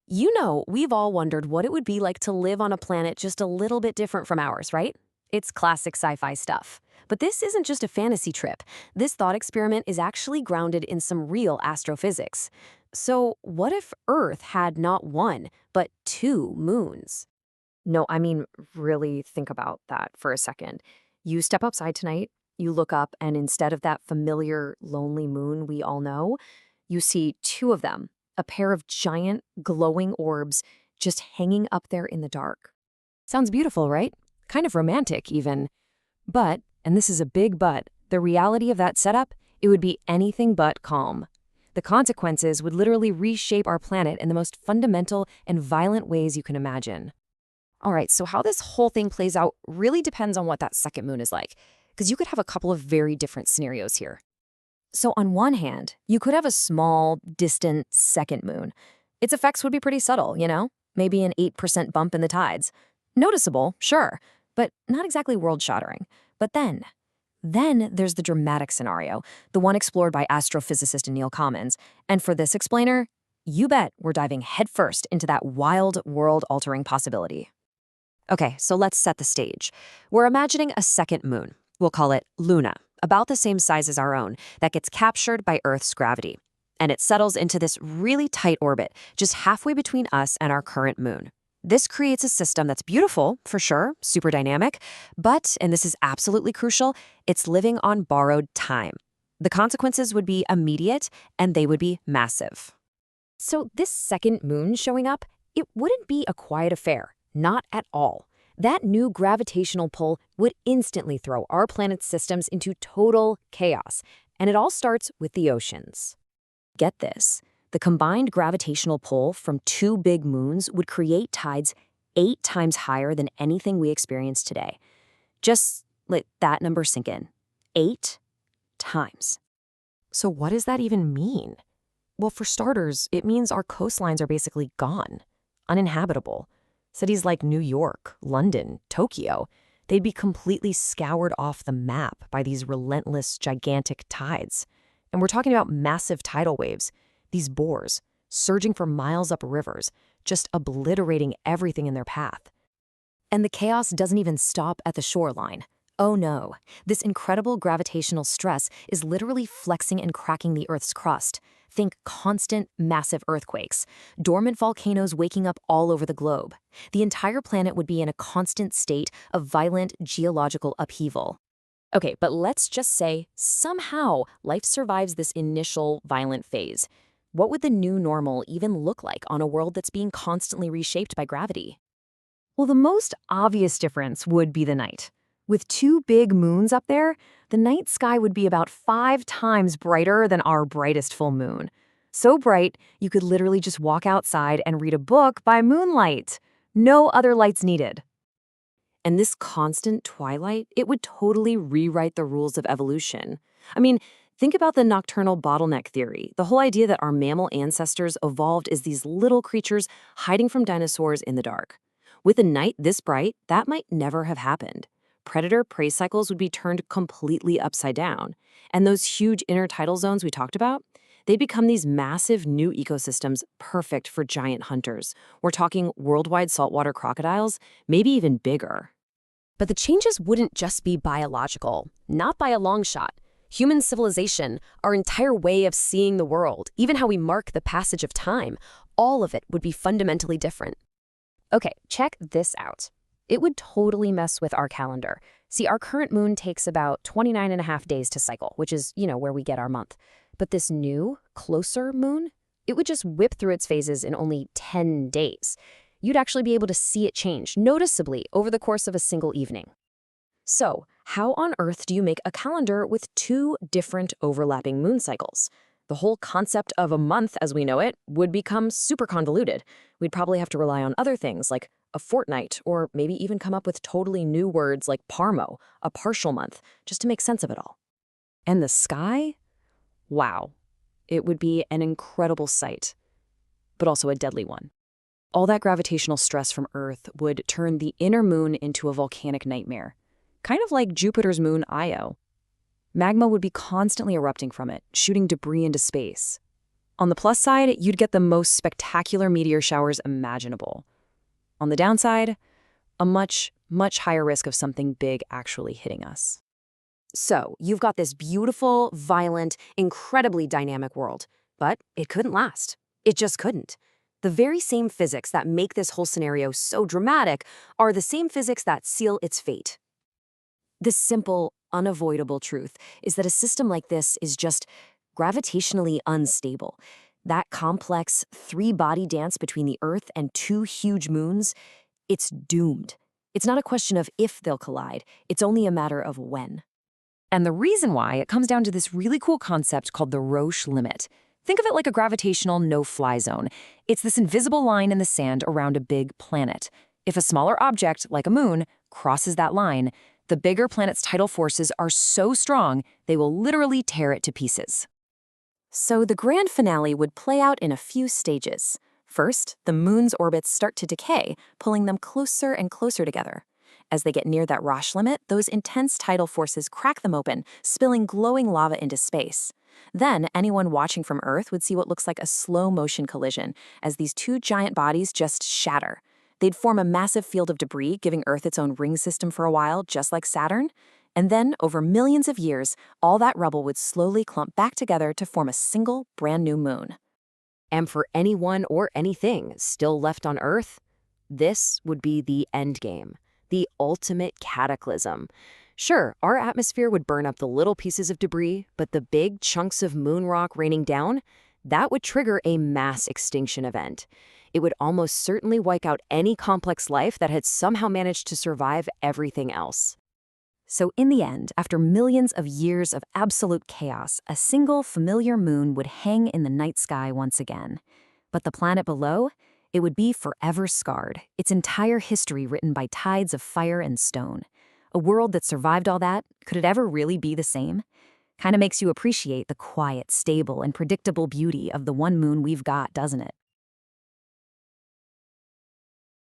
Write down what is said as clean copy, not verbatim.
We've all wondered what it would be like to live on a planet just a little bit different from ours, right? It's classic sci-fi stuff. But this isn't just a fantasy trip. This thought experiment is actually grounded in some real astrophysics. So, what if Earth had not one, but two moons? No, I mean, really think about that for a second. You step outside tonight, you look up, and instead of that familiar, lonely moon we all know, you see two of them, a pair of giant, glowing orbs just hanging up there in the dark. Sounds beautiful, right? Kind of romantic, even. But, and this is a big but, the reality of that setup, it would be anything but calm. The consequences would literally reshape our planet in the most fundamental and violent ways you can imagine. All right, so how this whole thing plays out really depends on what that second moon is like, because you could have a couple of very different scenarios here. So on one hand, you could have a small, distant second moon. Its effects would be pretty subtle, Maybe an 8% bump in the tides. Noticeable, sure, but not exactly world-shattering. But then there's the dramatic scenario, the one explored by astrophysicist Neil Commons. And for this explainer, you bet we're diving headfirst into that wild, world-altering possibility. Okay, so let's set the stage. We're imagining a second moon. We'll call it Luna, about the same size as our own, that gets captured by Earth's gravity. And it settles into this really tight orbit, just halfway between us and our current moon. This creates a system that's beautiful, for sure, super dynamic, but, and this is absolutely crucial, it's living on borrowed time. The consequences would be immediate, and they would be massive. So this second moon showing up, it wouldn't be a quiet affair, not at all. That new gravitational pull would instantly throw our planet's systems into total chaos, and it all starts with the oceans. Get this, the combined gravitational pull from two big moons would create tides 8 times higher than anything we experience today. Just let that number sink in. 8 times. So what does that even mean? Well, for starters, it means our coastlines are basically gone, uninhabitable. Cities like New York, London, Tokyo, they'd be completely scoured off the map by these relentless, gigantic tides. And we're talking about massive tidal waves, these bores, surging for miles up rivers, just obliterating everything in their path. And the chaos doesn't even stop at the shoreline. Oh no, this incredible gravitational stress is literally flexing and cracking the Earth's crust. Think constant, massive earthquakes, dormant volcanoes waking up all over the globe. The entire planet would be in a constant state of violent geological upheaval. Okay, but let's just say somehow life survives this initial violent phase. What would the new normal even look like on a world that's being constantly reshaped by gravity? Well, the most obvious difference would be the night. With two big moons up there, the night sky would be about 5 times brighter than our brightest full moon. So bright, you could literally just walk outside and read a book by moonlight. No other lights needed. And this constant twilight, it would totally rewrite the rules of evolution. I mean, think about the nocturnal bottleneck theory, the whole idea that our mammal ancestors evolved as these little creatures hiding from dinosaurs in the dark. With a night this bright, that might never have happened. Predator-prey cycles would be turned completely upside down. And those huge intertidal zones we talked about, they'd become these massive new ecosystems perfect for giant hunters. We're talking worldwide saltwater crocodiles, maybe even bigger. But the changes wouldn't just be biological, not by a long shot. Human civilization, our entire way of seeing the world, even how we mark the passage of time, all of it would be fundamentally different. Okay, check this out. It would totally mess with our calendar. See, our current moon takes about 29 and a half days to cycle, which is, where we get our month. But this new, closer moon, it would just whip through its phases in only 10 days. You'd actually be able to see it change noticeably over the course of a single evening. So, how on earth do you make a calendar with 2 different overlapping moon cycles? The whole concept of a month as we know it would become super convoluted. We'd probably have to rely on other things like a fortnight, or maybe even come up with totally new words like parmo, a partial month, just to make sense of it all. And the sky? Wow. It would be an incredible sight, but also a deadly one. All that gravitational stress from Earth would turn the inner moon into a volcanic nightmare, kind of like Jupiter's moon Io. Magma would be constantly erupting from it, shooting debris into space. On the plus side, you'd get the most spectacular meteor showers imaginable. On the downside, a much, much higher risk of something big actually hitting us. So, you've got this beautiful, violent, incredibly dynamic world, but it couldn't last. It just couldn't. The very same physics that make this whole scenario so dramatic are the same physics that seal its fate. This simple, unavoidable truth is that a system like this is just gravitationally unstable. That complex three-body dance between the Earth and two huge moons, it's doomed. It's not a question of if they'll collide, it's only a matter of when. And the reason why, it comes down to this really cool concept called the Roche limit. Think of it like a gravitational no-fly zone. It's this invisible line in the sand around a big planet. If a smaller object, like a moon, crosses that line, the bigger planet's tidal forces are so strong, they will literally tear it to pieces. So the grand finale would play out in a few stages. First, the moon's orbits start to decay, pulling them closer and closer together. As they get near that Roche limit, those intense tidal forces crack them open, spilling glowing lava into space. Then, anyone watching from Earth would see what looks like a slow-motion collision, as these two giant bodies just shatter. They'd form a massive field of debris, giving Earth its own ring system for a while, just like Saturn. And then, over millions of years, all that rubble would slowly clump back together to form a single, brand-new moon. And for anyone or anything still left on Earth, this would be the endgame. The ultimate cataclysm. Sure, our atmosphere would burn up the little pieces of debris, but the big chunks of moon rock raining down, that would trigger a mass extinction event. It would almost certainly wipe out any complex life that had somehow managed to survive everything else. So in the end, after millions of years of absolute chaos, a single familiar moon would hang in the night sky once again. But the planet below? It would be forever scarred, its entire history written by tides of fire and stone. A world that survived all that, could it ever really be the same? Kinda makes you appreciate the quiet, stable, and predictable beauty of the one moon we've got, doesn't it?